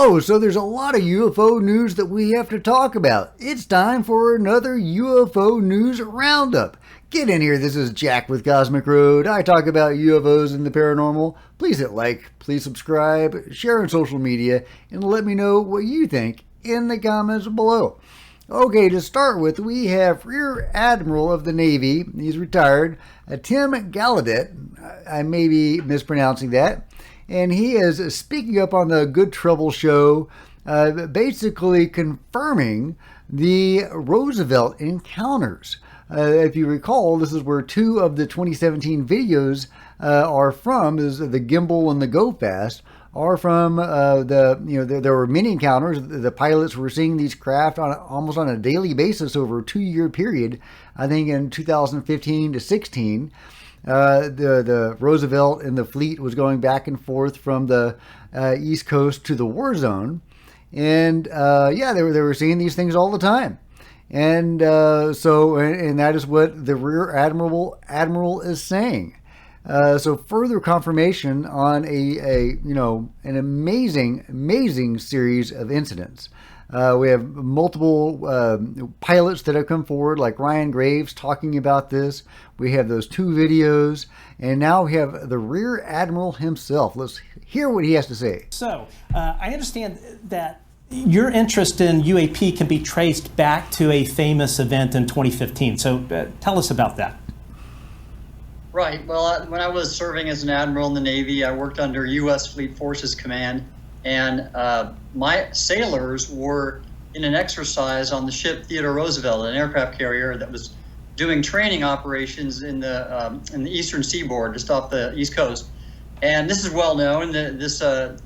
Oh, so there's a lot of UFO news that we have to talk about. It's time for another UFO news roundup. Get in here, this is Jack with Cosmic Road. I talk about UFOs and the paranormal. Please hit like, please subscribe, share on social media, and let me know what you think in the comments below. Okay, to start with, we have Rear Admiral of the Navy. He's retired, Tim Gallaudet. I may be mispronouncing that. And he is speaking up on the Good Trouble show, basically confirming the Roosevelt encounters. If you recall, this is where two of the 2017 videos are from, is the gimbal and the go fast, are from there were many encounters. The pilots were seeing these craft almost on a daily basis over a 2-year period, I think in 2015 to 16. The Roosevelt and the fleet was going back and forth from the East Coast to the war zone. And they were seeing these things all the time. And and that is what the Rear Admiral is saying. So further confirmation on an amazing series of incidents. We have multiple pilots that have come forward, like Ryan Graves talking about this. We have those 2 videos, and now we have the Rear Admiral himself. Let's hear what he has to say. So, I understand that your interest in UAP can be traced back to a famous event in 2015. So, tell us about that. Right. Well, when I was serving as an admiral in the Navy, I worked under U.S. Fleet Forces Command, and my sailors were in an exercise on the ship Theodore Roosevelt, an aircraft carrier that was doing training operations in the eastern seaboard just off the East Coast. And this is well known, this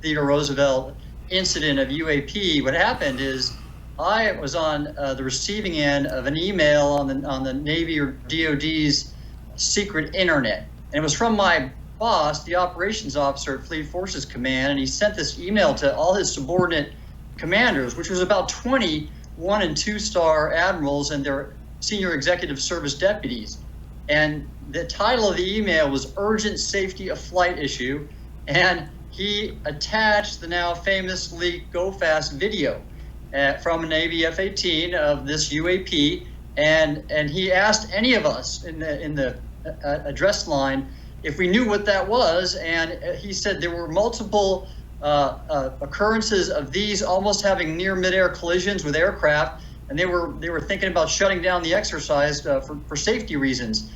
Theodore Roosevelt incident of UAP. What happened is I was on the receiving end of an email on the Navy or DOD's secret internet. And it was from my boss, the operations officer at Fleet Forces Command, and he sent this email to all his subordinate commanders, which was about 20 1- and 2-star admirals and their senior executive service deputies. And the title of the email was Urgent Safety of Flight Issue, and he attached the now famous leaked Go Fast video from a Navy F-18 of this UAP, and he asked any of us in the address line if we knew what that was, and he said there were multiple occurrences of these almost having near midair collisions with aircraft, and they were thinking about shutting down the exercise for safety reasons.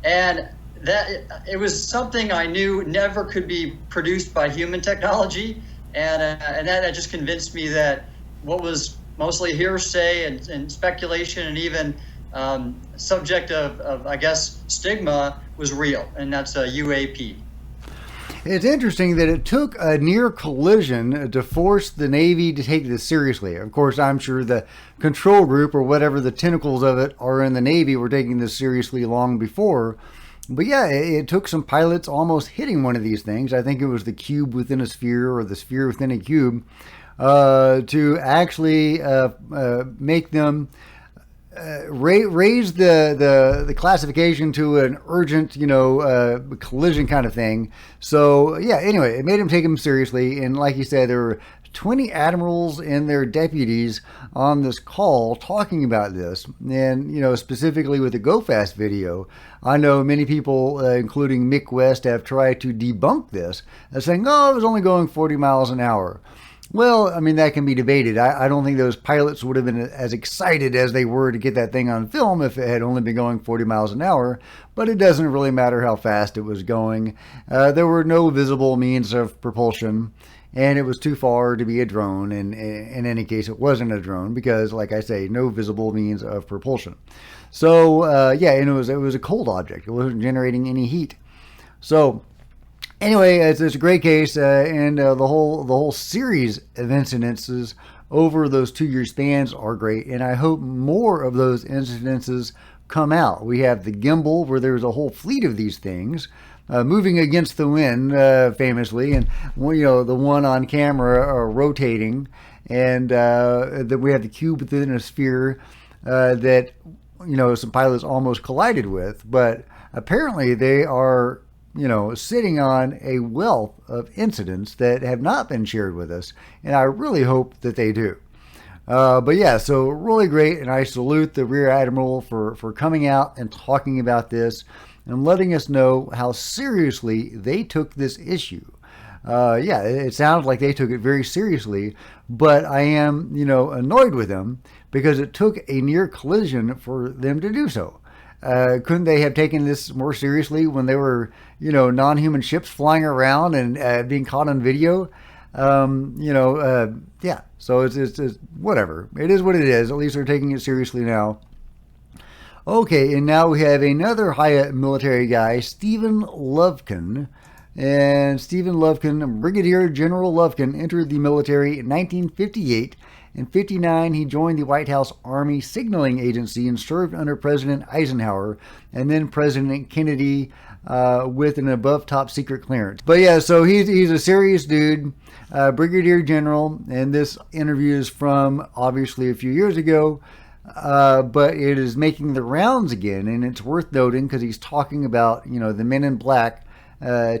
And that it was something I knew never could be produced by human technology, and that just convinced me that what was mostly hearsay and speculation and even subject of I guess stigma was real, and that's a UAP. It's interesting that it took a near collision to force the Navy to take this seriously. Of course, I'm sure the control group or whatever the tentacles of it are in the Navy were taking this seriously long before. But yeah, it took some pilots almost hitting one of these things. I think it was the cube within a sphere or the sphere within a cube to actually make them raise the classification to an urgent, collision kind of thing. So yeah, anyway, it made him take him seriously. And like you said, there were 20 admirals and their deputies on this call talking about this. And, specifically with the Go Fast video, I know many people, including Mick West, have tried to debunk this, saying, it was only going 40 miles an hour. Well, I mean, that can be debated. I don't think those pilots would have been as excited as they were to get that thing on film if it had only been going 40 miles an hour, but it doesn't really matter how fast it was going. There were no visible means of propulsion, and it was too far to be a drone, and in any case, it wasn't a drone because, like I say, no visible means of propulsion. So, and it was a cold object. It wasn't generating any heat. So, anyway, it's a great case, and the whole series of incidences over those 2-year spans are great, and I hope more of those incidences come out. We have the gimbal, where there's a whole fleet of these things moving against the wind, famously, and the one on camera rotating, and that we have the cube within a sphere that some pilots almost collided with, but apparently they are sitting on a wealth of incidents that have not been shared with us, and I really hope that they do. But yeah, so really great, and I salute the Rear Admiral for coming out and talking about this and letting us know how seriously they took this issue. Yeah, it sounds like they took it very seriously, but I am, annoyed with them because it took a near collision for them to do so. Couldn't they have taken this more seriously when they were, non-human ships flying around and being caught on video? Yeah, so it's whatever. It is what it is. At least they're taking it seriously now. Okay, and now we have another high military guy, Stephen Lovkin. And Stephen Lovkin, Brigadier General Lovkin, entered the military in 1958. In 59, he joined the White House Army Signaling Agency and served under President Eisenhower and then President Kennedy with an above top secret clearance. But yeah, so he's a serious dude, Brigadier General, and this interview is from obviously a few years ago, but it is making the rounds again, and it's worth noting because he's talking about, the men in black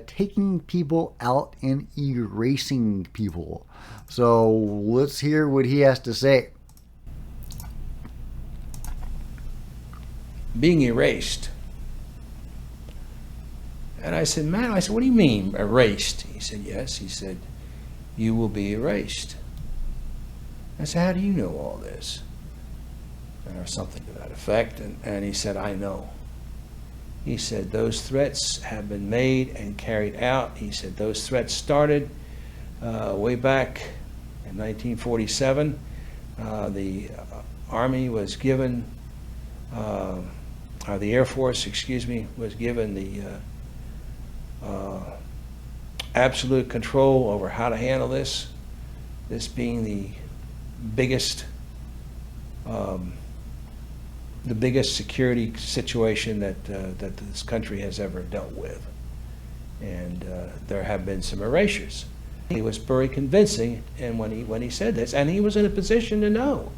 taking people out and erasing people. So let's hear what he has to say. Being erased. And I said, man, what do you mean erased? He said, yes. He said, you will be erased. I said, how do you know all this? Or something to that effect. And he said, I know. He said, those threats have been made and carried out. He said, those threats started way back in 1947. The Army was given, or the Air Force, was given the absolute control over how to handle this. This being the biggest security situation that this country has ever dealt with, and there have been some erasures. He was very convincing, and when he said this, and he was in a position to know.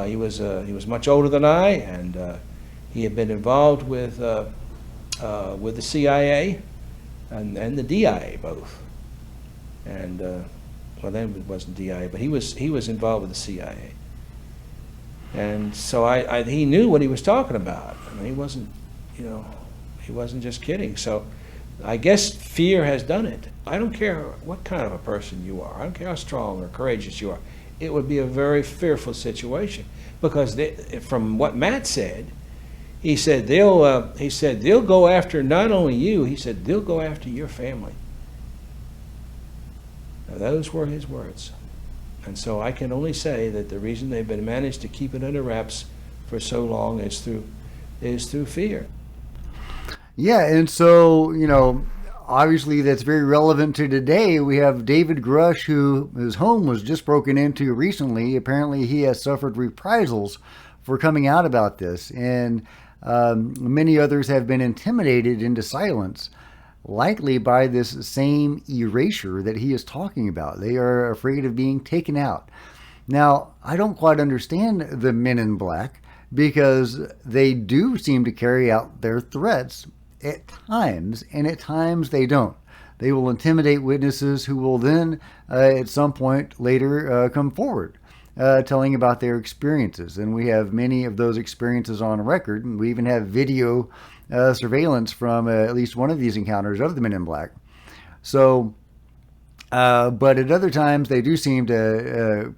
He was much older than I, and he had been involved with the CIA and the DIA both, and well, then it wasn't DIA, but he was involved with the CIA. And so he knew what he was talking about. I mean, he wasn't just kidding. So I guess fear has done it. I don't care what kind of a person you are. I don't care how strong or courageous you are. It would be a very fearful situation because from what Matt said, he said they'll go after not only you. He said they'll go after your family. Now, those were his words. And so I can only say that the reason they've been managed to keep it under wraps for so long is through fear. Yeah, and so, obviously that's very relevant to today. We have David Grush, whose home was just broken into recently. Apparently he has suffered reprisals for coming out about this. And many others have been intimidated into silence, likely by this same erasure that he is talking about. They are afraid of being taken out. Now, I don't quite understand the men in black because they do seem to carry out their threats at times, and at times they don't. They will intimidate witnesses who will then, at some point later, come forward, telling about their experiences. And we have many of those experiences on record, and we even have video surveillance from at least one of these encounters of the men in black. So, but at other times they do seem to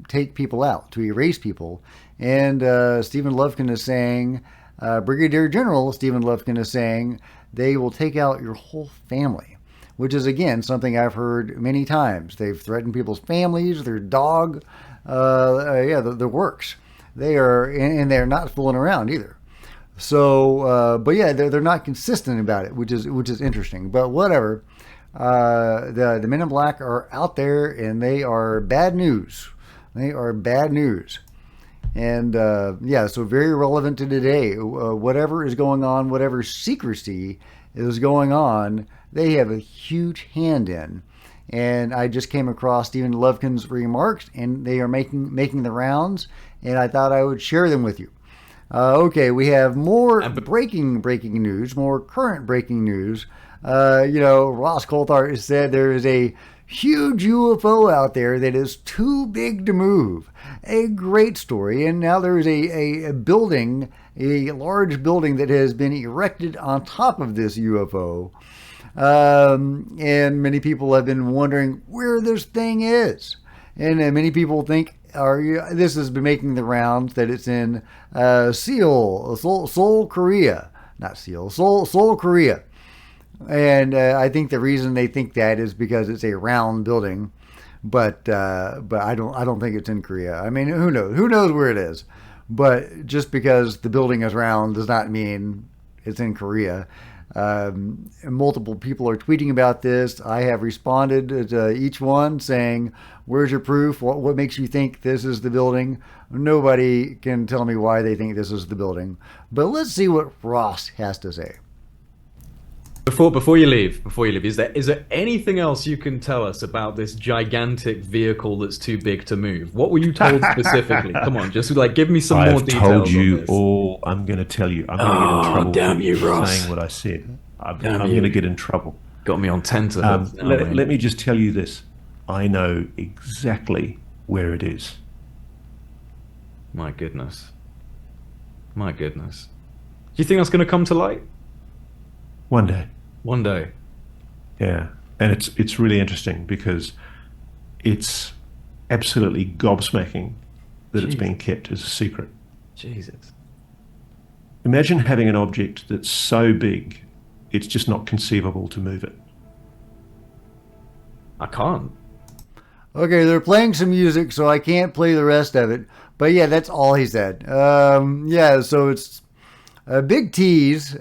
take people out, to erase people. And Stephen Lovkin is saying, Brigadier General Stephen Lovkin is saying, they will take out your whole family, which is, again, something I've heard many times. They've threatened people's families, their dog, the works. They are, and they're not fooling around either. So, but yeah, they're not consistent about it, which is interesting. But whatever, the men in black are out there, and they are bad news. They are bad news, and yeah, so very relevant to today. Whatever is going on, whatever secrecy is going on, they have a huge hand in. And I just came across Stephen Lovkin's remarks, and they are making the rounds, and I thought I would share them with you. Okay, we have more breaking news, more current breaking news. Ross Coulthart has said there is a huge UFO out there that is too big to move. A great story. And now there is a building, a large building that has been erected on top of this UFO. And many people have been wondering where this thing is. And many people think this has been making the rounds that it's in Seoul, Korea. Not Seoul, Seoul, Korea. And I think the reason they think that is because it's a round building, but I don't think it's in Korea. I mean, who knows? Who knows where it is? But just because the building is round does not mean it's in Korea. Multiple people are tweeting about this. I have responded to each one saying, "Where's your proof? What makes you think this is the building?" Nobody can tell me why they think this is the building. But let's see what Ross has to say. Before you leave, is there anything else you can tell us about this gigantic vehicle that's too big to move? What were you told specifically? Come on, just like give me some more details. I've told you all. I'm going to tell you. I'm going to get in trouble. Damn you, Ross! Saying what I said. I'm going to get in trouble. Got me on tenterhooks. Let me just tell you this. I know exactly where it is. My goodness. Do you think that's going to come to light? One day. One day. Yeah, and it's really interesting because it's absolutely gobsmacking that it's being kept as a secret. Jesus. Imagine having an object that's so big, it's just not conceivable to move it. I can't. Okay, they're playing some music, so I can't play the rest of it. But yeah, that's all he said. So it's a big tease.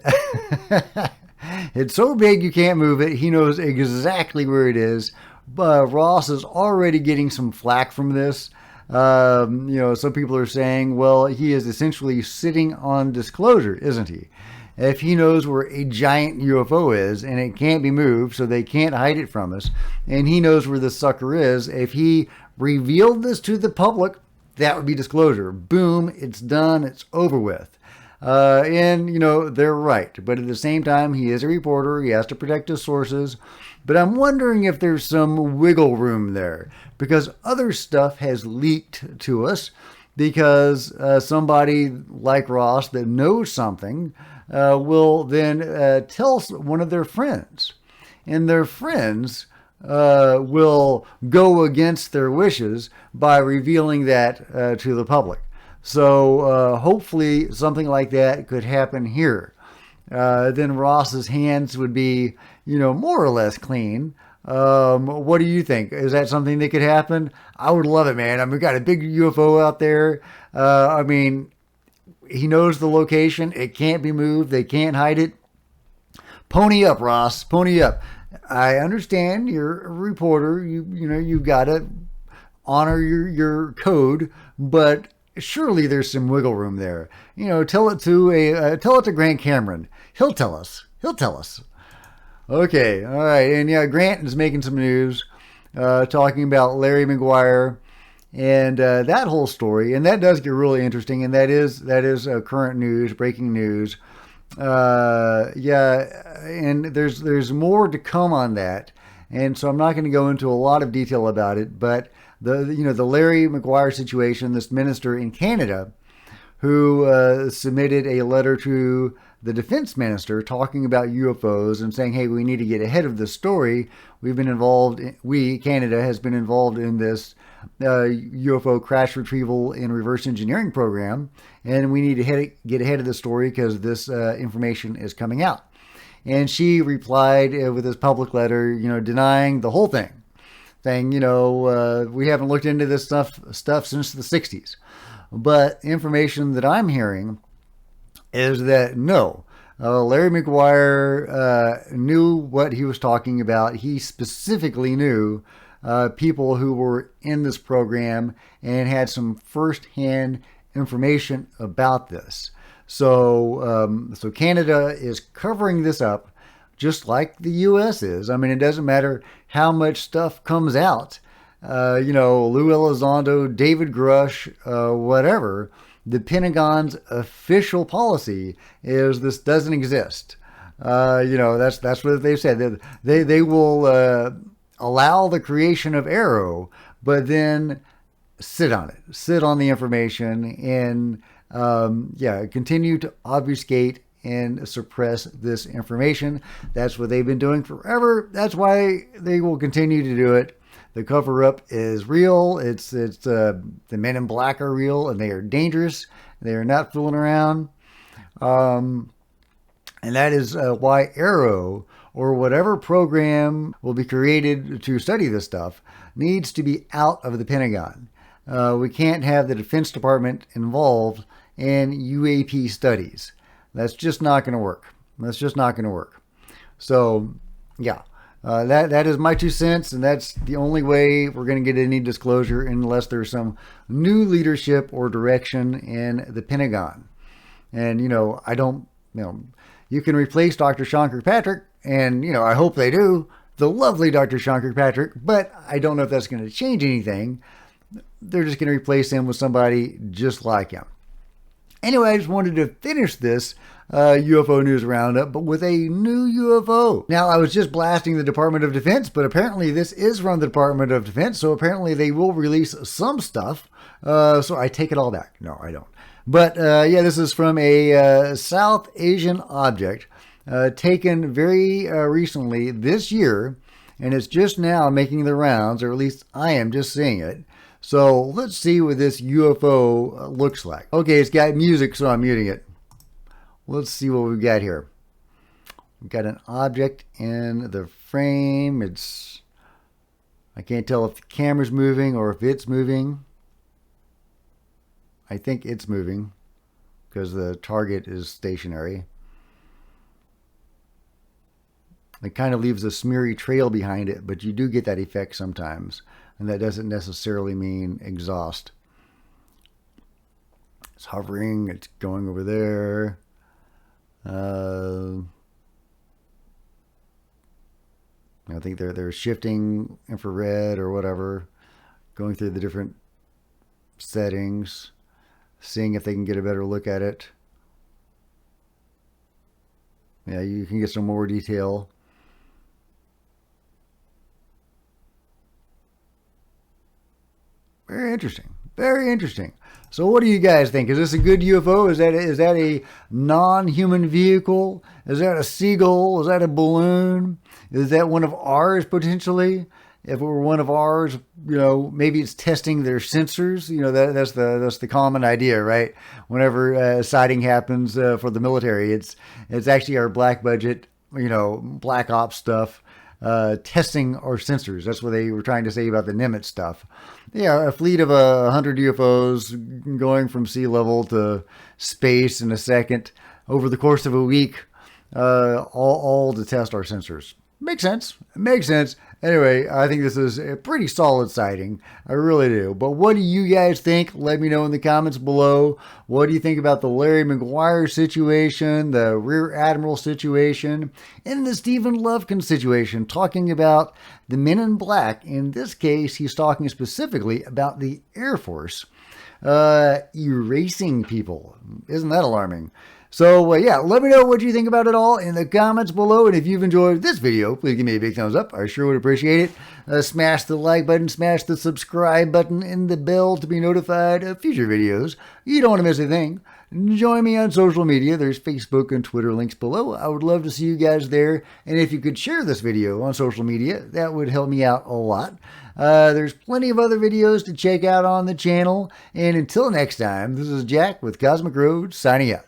It's so big you can't move it. He knows exactly where it is. But Ross is already getting some flack from this. Some people are saying, well, he is essentially sitting on disclosure, isn't he? If he knows where a giant UFO is and it can't be moved, so they can't hide it from us, and he knows where the sucker is, if he revealed this to the public, that would be disclosure. Boom, it's done, it's over with. They're right. But at the same time, he is a reporter. He has to protect his sources. But I'm wondering if there's some wiggle room there, because other stuff has leaked to us because somebody like Ross that knows something will then tell one of their friends. And their friends will go against their wishes by revealing that to the public. So hopefully something like that could happen here. Then Ross's hands would be, more or less clean. What do you think? Is that something that could happen? I would love it, man. We got a big UFO out there. He knows the location. It can't be moved. They can't hide it. Pony up, Ross. Pony up. I understand you're a reporter. You've got to honor your code, but surely there's some wiggle room there. Tell it to Grant Cameron. He'll tell us. Okay, all right. And yeah, Grant is making some news, talking about Larry McGuire and that whole story. And that does get really interesting. And that is current news, breaking news. And there's more to come on that. And so I'm not going to go into a lot of detail about it, but the Larry McGuire situation, this minister in Canada who submitted a letter to the defense minister talking about UFOs and saying, hey, we need to get ahead of this story. Canada has been involved in this UFO crash retrieval and reverse engineering program, and we need to get ahead of the story because this information is coming out. And she replied with this public letter, denying the whole thing, saying, we haven't looked into this stuff since the 60s. But information that I'm hearing is that no, Larry McGuire knew what he was talking about. He specifically knew people who were in this program and had some firsthand information about this. So Canada is covering this up just like the U.S. is. It doesn't matter how much stuff comes out. Lou Elizondo, David Grush, whatever. the Pentagon's official policy is this doesn't exist. That's what they've said. They will allow the creation of Arrow, but then sit on it, sit on the information, and continue to obfuscate and suppress this information. That's what they've been doing forever. That's why they will continue to do it. The cover-up is real. It's the men in black are real, and they are dangerous. They are not fooling around. And that is why Arrow, or whatever program will be created to study this stuff, needs to be out of the Pentagon. We can't have the Defense Department involved in UAP studies. That's just not going to work. That's just not going to work. So, yeah. That is my 2 cents, and that's the only way we're going to get any disclosure unless there's some new leadership or direction in the Pentagon. And, you can replace Dr. Sean Kirkpatrick, and, I hope they do, the lovely Dr. Sean Kirkpatrick, but I don't know if that's going to change anything. They're just going to replace him with somebody just like him. Anyway, I just wanted to finish this UFO news roundup, but with a new UFO. Now, I was just blasting the Department of Defense, but apparently this is from the Department of Defense, so apparently they will release some stuff. So I take it all back. No, I don't. But this is from a South Asian object taken very recently this year, and it's just now making the rounds, or at least I am just seeing it. So let's see what this UFO looks like. Okay, it's got music, so I'm muting it. Let's see what we've got here. We've got an object in the frame. I can't tell if the camera's moving or if it's moving. I think it's moving because the target is stationary. It kind of leaves a smeary trail behind it, but you do get that effect sometimes. And that doesn't necessarily mean exhaust. It's hovering. It's going over there. I think they're shifting infrared or whatever, going through the different settings, seeing if they can get a better look at it. Yeah, you can get some more detail. Very interesting. Very interesting. So what do you guys think? Is this a good UFO? Is that a non-human vehicle? Is that a seagull? Is that a balloon? Is that one of ours potentially? If it were one of ours, maybe it's testing their sensors. That's the common idea, right? Whenever a sighting happens for the military, it's actually our black budget, black ops stuff. Testing our sensors. That's what they were trying to say about the Nimitz stuff. Yeah, a fleet of 100 UFOs going from sea level to space in a second over the course of a week, all to test our sensors. Makes sense. Makes sense. Anyway, I think this is a pretty solid sighting. I really do. But what do you guys think? Let me know in the comments below. What do you think about the Larry McGuire situation, the Rear Admiral situation, and the Stephen Lufkin situation, talking about the men in black? In this case, he's talking specifically about the Air Force erasing people. Isn't that alarming? So, let me know what you think about it all in the comments below. And if you've enjoyed this video, please give me a big thumbs up. I sure would appreciate it. Smash the like button, smash the subscribe button, and the bell to be notified of future videos. You don't want to miss a thing. Join me on social media. There's Facebook and Twitter links below. I would love to see you guys there. And if you could share this video on social media, that would help me out a lot. There's plenty of other videos to check out on the channel. And until next time, this is Jack with Cosmic Road signing out.